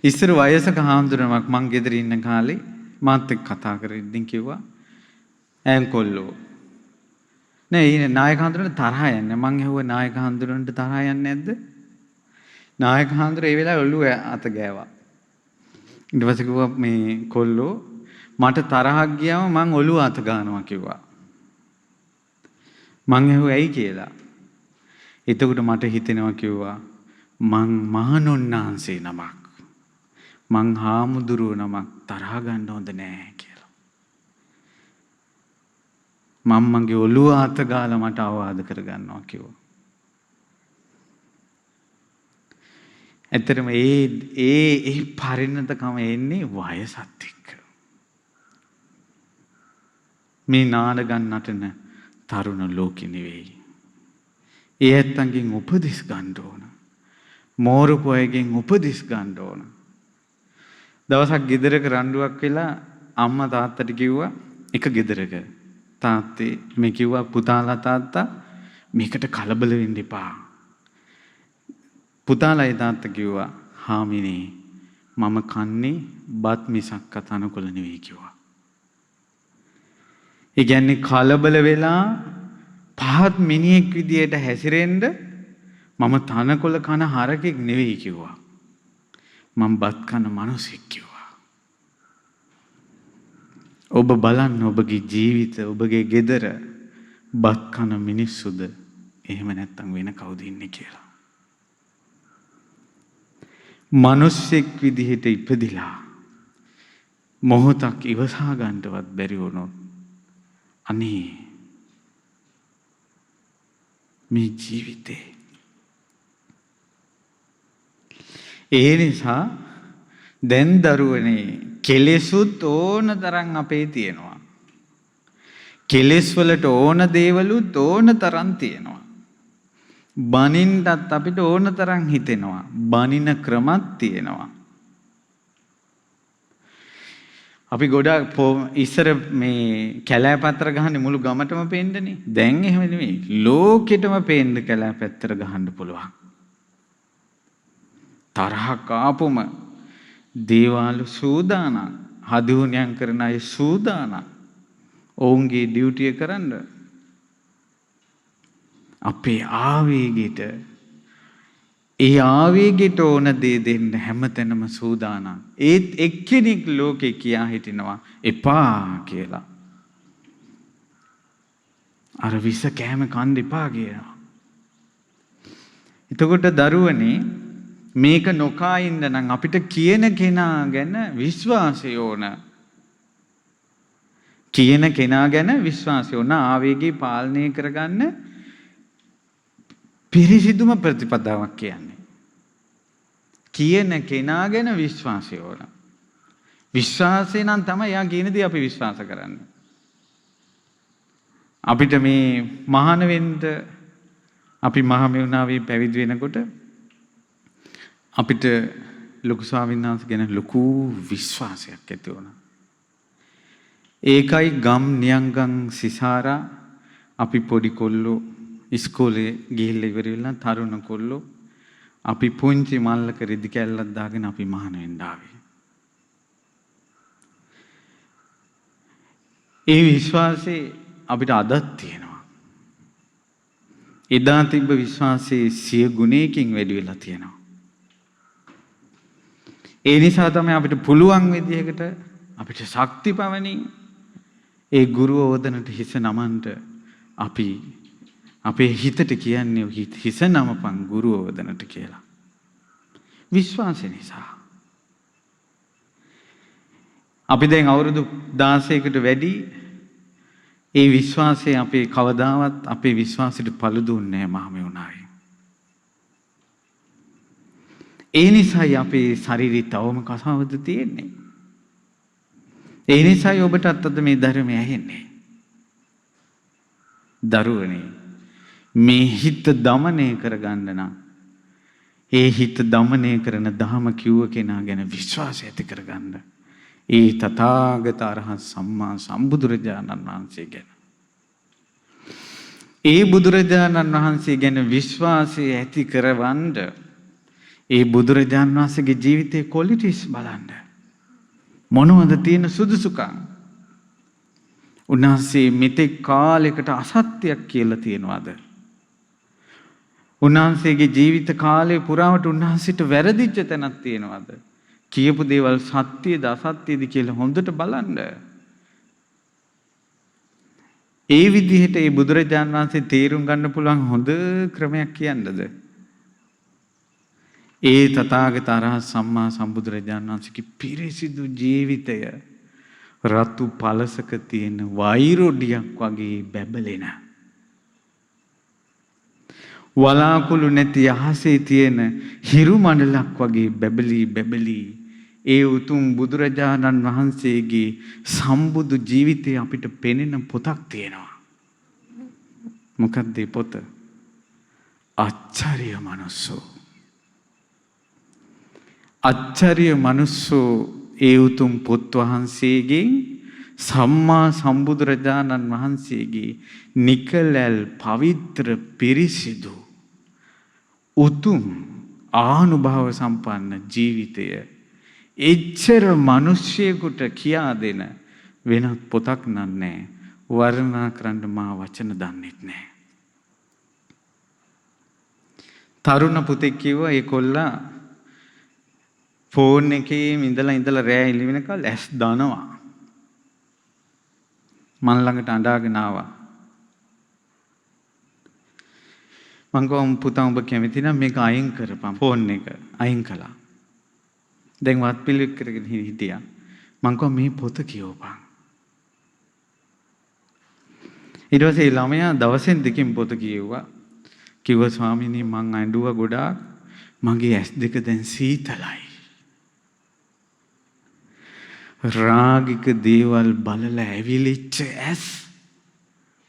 Speaker 1: ඉස්සර වයසක හාමුදුරුවමක් මං ගෙදර ඉන්න කාලේ මාත් එක්ක කතා කරද්දී කිව්වා ඈන්කොල්ලෝ නෑ ඊනේ නායක හාමුදුරන්ට තරහ යන්නේ. මං ඇහුවා නායක හාමුදුරන්ට තරහ යන්නේ නැද්ද? නායක හාමුදුර ඒ වෙලාවේ ඔළුව අත ගෑවා. ඊට පස්සේ කිව්වා මේ කොල්ලෝ මට තරහක් ගියාම මං ඔළුව අත ගන්නවා කිව්වා. මං ඇහුවා ඇයි කියලා. එතකොට මට හිතෙනවා කිව්වා මං මහණොන්නාන්සේ නමක්, මං හාමුදුරුව නමක් තරහ ගන්න හොඳ නෑ කියලා. මම්මගේ ඔළුව අත ගාලා මට අවවාද කරගන්නවා කිව්වා. ඇත්තටම ඒ පරිණතකම එන්නේ වයසත් එක්ක. මේ නාඩගම් නටන තරුණ ලෝකෙ නෙවෙයි. ඒ ඇත්තන්ගෙන් උපදෙස් ගන්න ඕන. මෝරපු අයගෙන් උපදෙස් ගන්න ඕන. දවසක් ගෙදරක රණ්ඩුවක් වෙලා අම්මා තාත්තට කිව්වා, එක ගෙදරක තාත්තේ මේ කිව්වා පුතාලා තාත්තා මේකට කලබල වෙන්න එපා. පුතාලා තාත්තා කිව්වා හාමිනේ මම කන්නේ බත් මිසක් තනකොළ නෙවෙයි කිව්වා. ඒ කියන්නේ කලබල වෙලා පහත් මිනිහෙක් විදියට හැසිරෙන්න මම තනකොළ කන හරකෙක් නෙවෙයි කිව්වා. මම බත් කන මිනිසෙක් කිව්වා. ඔබ බලන්න ඔබගේ ජීවිත, ඔබගේ ගෙදර බත් කන මිනිස්සුද එහෙම නැත්නම් වෙන කවුද ඉන්නේ කියලා. මිනිසෙක් විදිහට ඉපදිලා මොහොතක් ඉවසා ගන්නවත් බැරි වුණොත් අනේ මේ ජීවිතේ. ඒ නිසා දැන් දරුවනේ කෙලෙසුත් ඕන තරම් අපේ තියෙනවා. කෙලෙස් වලට ඕන දේවලුත් ඕන තරම් තියෙනවා. බනින්නත් අපිට ඕන තරම් හිතෙනවා. බනින ක්‍රමත් තියෙනවා. අපි ගොඩක් ඉස්සර මේ කැලෑපත්‍ර ගහන්නේ මුළු ගමටම පේන්නනේ. දැන් එහෙම නෙමෙයි. ලෝකෙටම පේන්න කැලෑපත්‍ර ගහන්න පුළුවන්. තරහක් ආපුම දේවාල සූදානම්, හදුනියම් කරන අය සූදානම් ඔවුන්ගේ ඩියුටිය කරන්න. අපේ ආවේගයට, ඒ ආවේගයට ඕන දේ දෙන්න හැමතැනම සූදානම්. ඒත් එක්කෙනෙක් ලෝකේ කියා හිටිනවා එපා කියලා. අර විස කෑම කන්න එපා කියනවා. එතකොට දරුවනේ මේක නොකා ඉන්න නම් අපිට කියන කෙනා ගැන විශ්වාසය ඕන. කියන කෙනා ගැන විශ්වාසය ඕන. ආවේගය පාලනය කරගන්න පිරිසිදුම ප්‍රතිපදාවක් කියන්නේ. කියන කෙනා ගැන විශ්වාසය ඕන. විශ්වාසය නම් තමයි යා කියන දේ අපි විශ්වාස කරන්නේ. අපිට මේ මහාන වෙන්න අපි මහමෙවුනාවේ පැවිදි වෙනකොට අපිට ලොකු ස්වාමීන් වහන්සේ ගැන ලොකු විශ්වාසයක් ඇති වුණා. ඒකයි ගම් නියංගම් සිසාරා අපි පොඩි කොල්ලෝ ඉස්කෝලේ ගිහිල්ලා ඉවර වෙලා තරුණ කොල්ලෝ අපි පුංචි මල්ලක රෙදි කැල්ලක් දාගෙන අපි මහාන වෙන්න ආවේ. ඒ විශ්වාසය අපිට අදත් තියෙනවා. එදා තිබ්බ විශ්වාසයේ 100 ගුණයකින් වැඩි වෙලා තියෙනවා. ඒ නිසා තමයි අපිට පුළුවන් විදිහකට අපිට ශක්ති පවණින් ඒ ගුරු ඕදනට හිස නමන්න අපි අපේ හිතට කියන්නේ හිස නමපන් ගුරු ඕදනට කියලා. විශ්වාසය නිසා. අපි දැන් අවුරුදු 16කට වැඩි ඒ විශ්වාසය අපේ කවදාවත් අපේ විශ්වාසයට පළු දුන්නේ නැහැ මහමෙවුනායි. ඒ නිසායි අපේ ශරීරය තවම කසාවද තියෙන්නේ. ඒ නිසායි ඔබටත් අද මේ ධර්මය ඇහෙන්නේ. දරුවනේ මේ හිත দমনය කරගන්න නම් ඒ හිත দমনය කරන ධම කිව්ව කෙනා ගැන විශ්වාසය ඇති කරගන්න. ඒ තථාගත අරහත් සම්මා සම්බුදුරජාණන් වහන්සේ ගැන. ඒ බුදුරජාණන් වහන්සේ ගැන විශ්වාසය ඇති කරවන්න ඒ බුදුරජාණන් වහන්සේගේ ජීවිතයේ ක්වොලිටිස් බලන්න. මොනවද තියෙන සුදුසුකම්? උන්වහන්සේ මෙතෙක් කාලයකට අසත්‍යයක් කියලා තියනවාද? උන්වහන්සේගේ ජීවිත කාලය පුරාවට උන්වහන්සේට වැරදිච්ච තැනක් තියෙනවද? කියපු දේවල් සත්‍යද අසත්‍යද කියලා හොඳට බලන්න. ඒ විදිහට ඒ බුදුරජාණන් වහන්සේ තේරුම් ගන්න පුළුවන් හොඳ ක්‍රමයක් කියන්නද? ඒ තථාගත අරහත් සම්මා සම්බුදුරජාණන් වහන්සේගේ පිරිසිදු ජීවිතය රතු පළසක තියෙන වෛරොඩියක් වගේ බැබලෙන, වලාකුළු නැති අහසේ තියෙන හිරු මණ්ඩලක් වගේ බැබලී ඒ උතුම් බුදුරජාණන් වහන්සේගේ සම්බුදු ජීවිතය අපිට පෙනෙන පොතක් තියෙනවා. මොකක්ද ඒ පොත? ආචාර්ය මනුස්සෝ. ආචාර්ය මනුස්සෝ ඒ උතුම් පොත් වහන්සේගෙන් සම්මා සම්බුදුරජාණන් වහන්සේගේ නිකලල් පවිත්‍ර පිරිසිදු උතුම් ආනුභාව සම්පන්න ජීවිතය එච්චර මිනිස්සෙකුට කියා දෙන වෙනත් පොතක් නෑ. වර්ණනා කරන්න මා වචන දන්නෙත් නෑ. තරුණ පුතෙක් කිව්වා ඒ කොල්ලා ෆෝන් එකේ ඉඳලා රෑ එළි වෙනකල් ඇස් දනවා. මන් ළඟට අඬාගෙන ආවා. මං ගොම් පුතා උඹ කැමති නම් මේක අයින් කරපන්. ෆෝන් එක අයින් කළා. දැන් වත් පිළිවෙත් කරගෙන හිටියා. මං කිව්වා මේ පොත කියවපන්. ඊට පස්සේ ළමයා දවසෙන් දෙකකින් පොත කියෙව්වා. කිව්වා ස්වාමීනි මං අඬුවා ගොඩාක්. මගේ ඇස් දෙක දැන් සීතලයි. රාගික දේවල් බලලා ඇවිලිච්ච ඇස්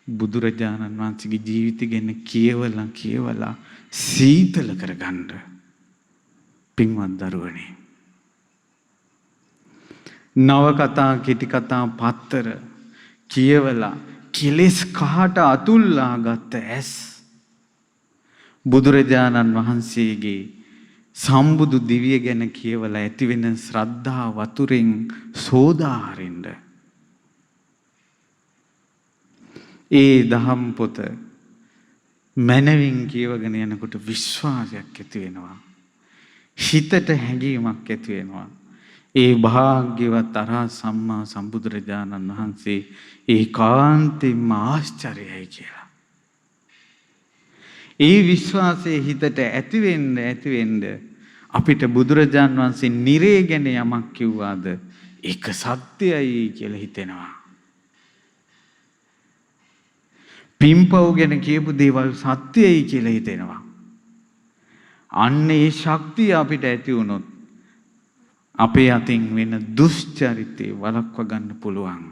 Speaker 1: බුදුරජාණන් වහන්සේගේ ජීවිතය ගැන කියවලා සීතල කරගන්න. පින්වත් දරුවනේ, නවකතා කෙටි කතා පත්තර කියවලා කෙලෙස් කහට අතුල්ලා ගත්ත ඇස් බුදුරජාණන් වහන්සේගේ සම්බුදු දිවිය ගැන කියවලා ඇතිවෙන ශ්‍රද්ධා වතුරෙන් සෝදාහරින්න. ඒ දහම් පොත මනවින් කියවගෙන යනකොට විශ්වාසයක් ඇති වෙනවා. හිතට හැඟීමක් ඇති වෙනවා. ඒ භාග්‍යවත් අරහත් සම්මා සම්බුදුරජාණන් වහන්සේ ඒකාන්තයෙන්ම ආශ්චර්යයි කියලා. ඒ විශ්වාසයේ හිතට ඇතිවෙන්න අපිට බුදුරජාන් වහන්සේ නිරේ ගැන යමක් කිව්වාද ඒක සත්‍යයි කියලා හිතෙනවා. පින්පව් ගැන කියපු දේවල් සත්‍යයි කියලා හිතෙනවා. අන්න ඒ ශක්තිය අපිට ඇති වුණොත් අපේ අතින් වෙන දුෂ්චරිතේ වළක්වා ගන්න පුළුවන්.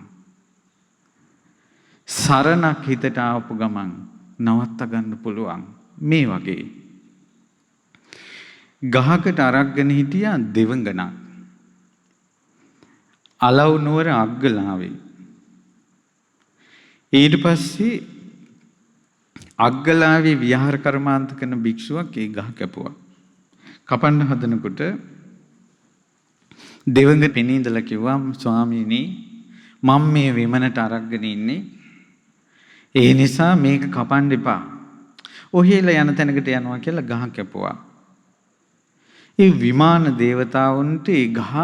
Speaker 1: සරණක් හිතට ආපු ගමන් නවත්ත ගන්න පුළුවන්. මේ වගේ ගහකට අරක්ගෙන හිටියා දෙවඟනක්. අලව් නුවර අග්ගලාවේ. ඊට පස්සේ අග්ගලාවේ විහාර කර්මාන්ත කරන භික්ෂුවක් ඒ ගහ කැපුවා. කපන්න හදනකොට දෙවඟ පෙනී ඉඳලා කිව්වා ස්වාමීනි මම මේ විමනට අරක්ගෙන ඉන්නේ. ඒ නිසා මේක කපන්න එපා. ඔහෙලා යන තැනකට යනවා කියලා ගහ කැපුවා. ඒ විමාන දේවතාවුන්ට ඒ ගහ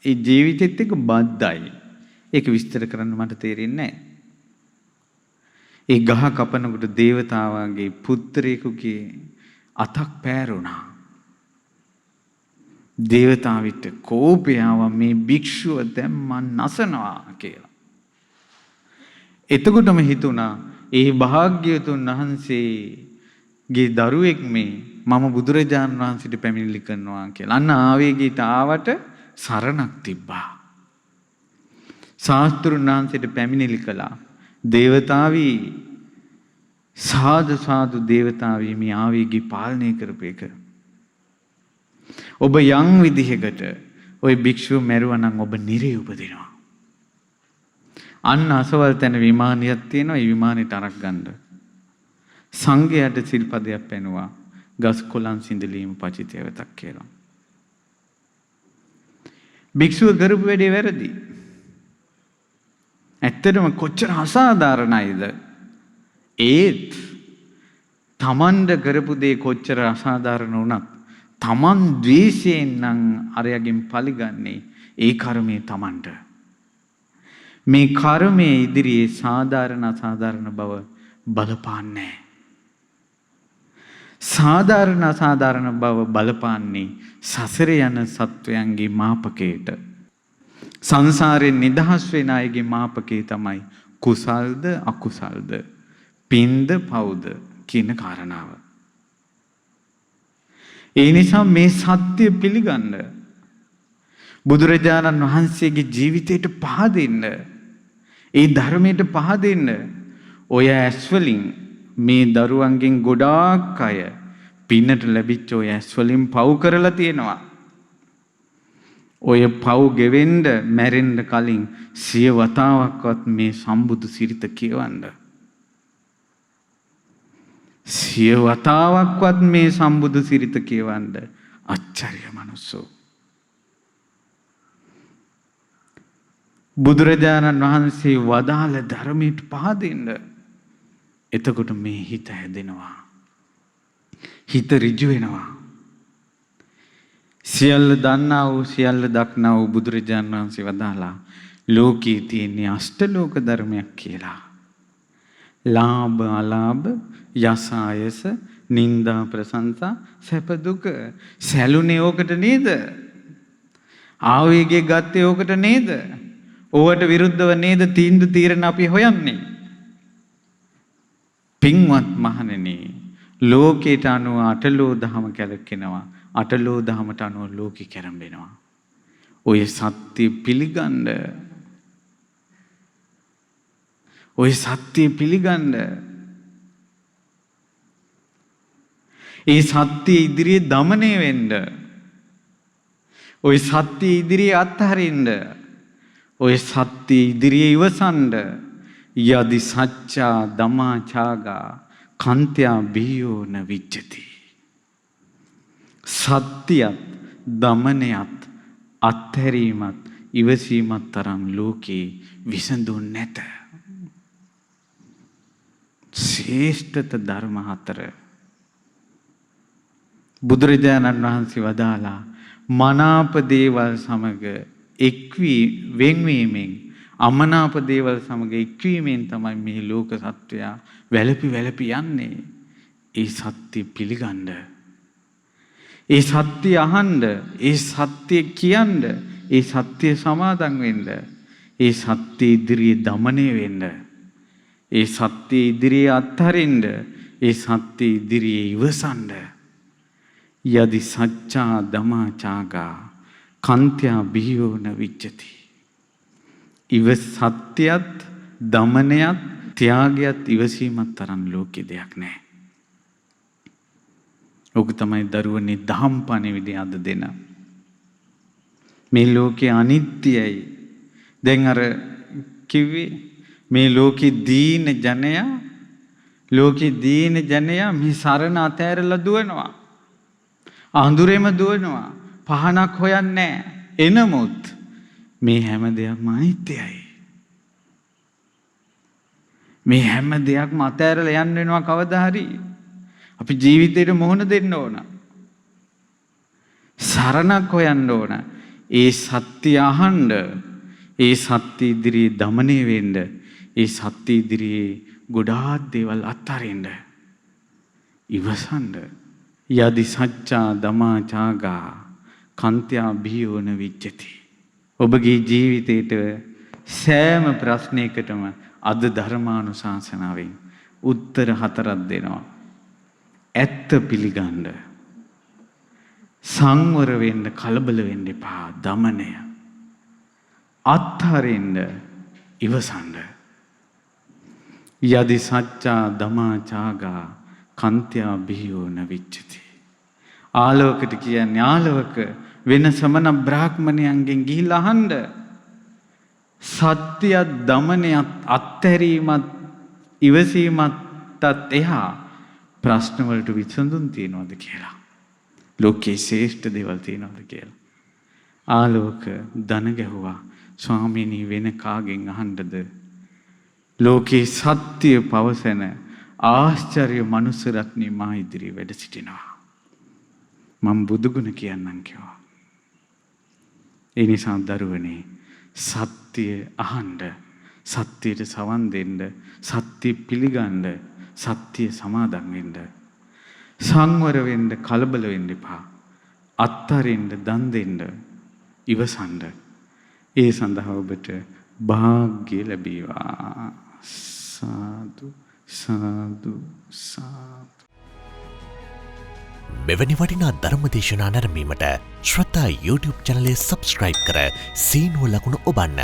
Speaker 1: ඒ ජීවිතෙත් එක්ක බද්ධයි. ඒක විස්තර කරන්න මට තේරෙන්නේ නැහැ. ඒ ගහ කපනකොට දේවතාවාගේ පුත්‍රයෙකුගේ අතක් පෑරුණා. දේවතාවිට කෝපය ආවා මේ භික්ෂුව දැන් මන් නසනවා කියලා. එතකොටම හිතුණා ඒ භාග්‍යවතුන් වහන්සේගේ දරුවෙක් මේ මම බුදුරජාණන් වහන්සේට පැමිණිලි කරනවා කියලා. අන්න ආවේගීට ආවට සරණක් තිබ්බා. ශාස්ත්‍රුන් වහන්සේට පැමිණිලි කළා. දේවතාවි සාදු සාදු දේවතාවි මේ ආවේගී පාලනය කරපේක. ඔබ යම් විදිහකට ওই භික්ෂුව මැරුවා නම් ඔබ නිරේ උපදිනවා. අන්න අසවල් තැන විමානයක් තියෙනවා. ඒ විමානෙට අරක් ගන්න. සංඝයාට සිල්පදයක් පැනුවා. ගස් කොළන් සිඳලීම පචිතයවතක් කියලා. භික්ෂුව කරපු වැඩේ වැරදි. ඇත්තටම කොච්චර අසාධාරණයිද? ඒත් තමන්ට කරපු දේ කොච්චර අසාධාරණ වුණත් තමන් ද්වේෂයෙන් නම් අරයගෙන් පරිගන්නේ ඒ කර්මයේ තමන්ට. මේ කර්මයේ ඉදිරියේ සාධාරණ අසාධාරණ බව බලපාන්නේ. සාධාරණ අසාධාරණ බව බලපාන්නේ සසරේ යන සත්වයන්ගේ මාපකයට. සංසාරයෙන් නිදහස් වෙන අයගේ මාපකේ තමයි කුසල්ද අකුසල්ද පින්ද පව්ද කියන කාරණාව. ඒ නිසා මේ සත්‍ය පිළිගන්න බුදුරජාණන් වහන්සේගේ ජීවිතයට පහදින්න ඒ ධර්මයට පහදින්න ඔය ඇස්වලින් මේ දරුවන්ගෙන් ගොඩාක් අය පින්නට ලැබිච්ච ඔය ඇස්වලින් පව් කරලා තියෙනවා. ඔය පව් ගෙවෙන්න මැරෙන්න කලින් සිය වතාවක්වත් මේ සම්බුදු සිරිත කියවන්න. සිය වතාවක්වත් මේ සම්බුදු සිරිත කියවන්න අච්චරිය මනුස්සෝ. බුදුරජාණන් වහන්සේ වදාළ ධර්මයට පහදින්න. එතකොට මේ හිත හැදෙනවා. හිත ඍජු වෙනවා. සියල්ල දන්නා වූ සියල්ල දක්නා වූ බුදුරජාණන් වහන්සේ වදාලා ලෝකයේ තියෙන අෂ්ටලෝක ධර්මයක් කියලා. ලාභ අලාභ යස ආයස නිന്ദා ප්‍රශංසා සැප දුක සැලුනේ ඕකට නේද? ආවේගය ගත්තේ ඕකට නේද? ඕවට විරුද්ධව නේද තීන්දුව తీරන අපි හොයන්නේ? පින්වත් මහණෙනි, ලෝකයට අනුව අටලෝ දහම කැලකෙනවා. අටලෝ දහමට අනුව ලෝකෙ කැරඹෙනවා. ඔය සත්‍ය පිළිගන්න. ඔය සත්‍ය පිළිගන්න. ඒ සත්‍ය ඉදිරියේ দমনය වෙන්න. ඔය සත්‍ය ඉදිරියේ අත්හරින්න. ඔය සත්‍ය ඉදිරියේ ඉවසන්න. යදි සච්චා දමාචාගා කන්ත්‍යා බියෝ න විච්ඡති. සත්‍යයත් දමනයත් අත්හැරීමත් ඉවසීමත් තරම් ලෝකේ විසඳුන් නැත. ශ්‍රේෂ්ඨත ධර්ම හතර බුදුරජාණන් වහන්සේ වදාලා මනාප දේවල් සමග වෙන්වීමෙන් අමනාප දේවල් සමග එක්වීමෙන් තමයි මේ ලෝක සත්වයා වැළපි වැළපි යන්නේ. ඒ සත්‍ය පිළිගන්න. ඒ සත්‍ය අහන්න. ඒ සත්‍ය කියන්න. ඒ සත්‍ය සමාදන් වෙන්න. ඒ සත්‍ය ඉදිරියේ দমনය වෙන්න. ඒ සත්‍ය ඉදිරියේ අත්හරින්න. ඒ සත්‍ය ඉදිරියේ ඉවසන්න. යදි සච්චා දමාචාගා කන්ත්‍යා බියෝ න විච්ඡති. සත්‍යයත් දමනයත් ත්‍යාගයත් ඉවසීමත් තරම් ලෝකේ දෙයක් නැහැ. ඕක තමයි දරුවනේ දහම් පණිවිඩය අද දෙන. මේ ලෝකේ අනිත්‍යයි. දැන් අර කිව්වේ මේ ලෝකේ දීන ජනයා මේ සරණ අතෑරලා දුවනවා. අඳුරෙම දුවනවා. පහනක් හොයන්නේ නැහැ. එනමුත් මේ හැම දෙයක්ම අනිත්‍යයි. මේ හැම දෙයක්ම අතෑරලා යන්න වෙනවා කවදා හරි. අපි ජීවිතේට මුහුණ දෙන්න ඕන. සරණක් හොයන්න ඕන. ඒ සත්‍ය අහන්න, ඒ සත්‍ය ඉදිරියේ দমনය වෙන්න, ඒ සත්‍ය ඉදිරියේ ගොඩාක් දේවල් අත්හරින්න. ඉවසන්න. යදි සච්චා දමා චාගා කන්ත්‍යා බියෝන විච්ඡති. ඔබගේ ජීවිතේට සෑම ප්‍රශ්නයකටම අද ධර්මානුශාසනාවෙන් උත්තර 4ක් දෙනවා. ඇත්ත පිළිගන්න. සංවර වෙන්න, කලබල වෙන්න එපා. দমনය. අත්හරින්න, ඉවසන්න. යදි සච්චා දමා චාගා කන්ත්‍යා බියෝන විච්ඡති. ආලෝකට කියන්නේ ආලවක වෙන සමන බ්‍රාහ්මණයන්ගෙන් ගිහිල්ලා අහන්න. සත්‍ය දමනයත් අත්හැරීමත් ඉවසීමත් එහා ප්‍රශ්න වලට විසඳුම් තියනවද කියලා. ලෝකයේ ශ්‍රේෂ්ඨ දේවල් තියනවද කියලා. ආලෝක දන ගැහුවා. ස්වාමීනි වෙන කාගෙන් අහන්නද? ලෝකේ සත්‍ය පවසන ආශ්චර්ය මනුස්ස රත්නී මා ඉදිරියේ වැඩ සිටිනවා. මම බුදුගුණ කියන්නම් කිව්වා. ඒ නිසා දරුවනේ සත්‍ය අහන්න, සත්‍යයට සවන් දෙන්න, සත්‍ය පිළිගන්න, සත්‍ය සමාදන් වෙන්න. සංවර වෙන්න, කලබල වෙන්න එපා. අත්තරින්න, දන් දෙන්න, ඉවසන්න. ඒ සඳහා ඔබට වාග්ය ලැබේවා. සාදු සාදු සාදු.
Speaker 3: මෙවැනි වටිනා ධර්මදේශනා නැරඹීමට ශ්‍රද්ධා YouTube චැනලය සබ්ස්ක්‍රයිබ් කර සීනුව ලකුණ ඔබන්න.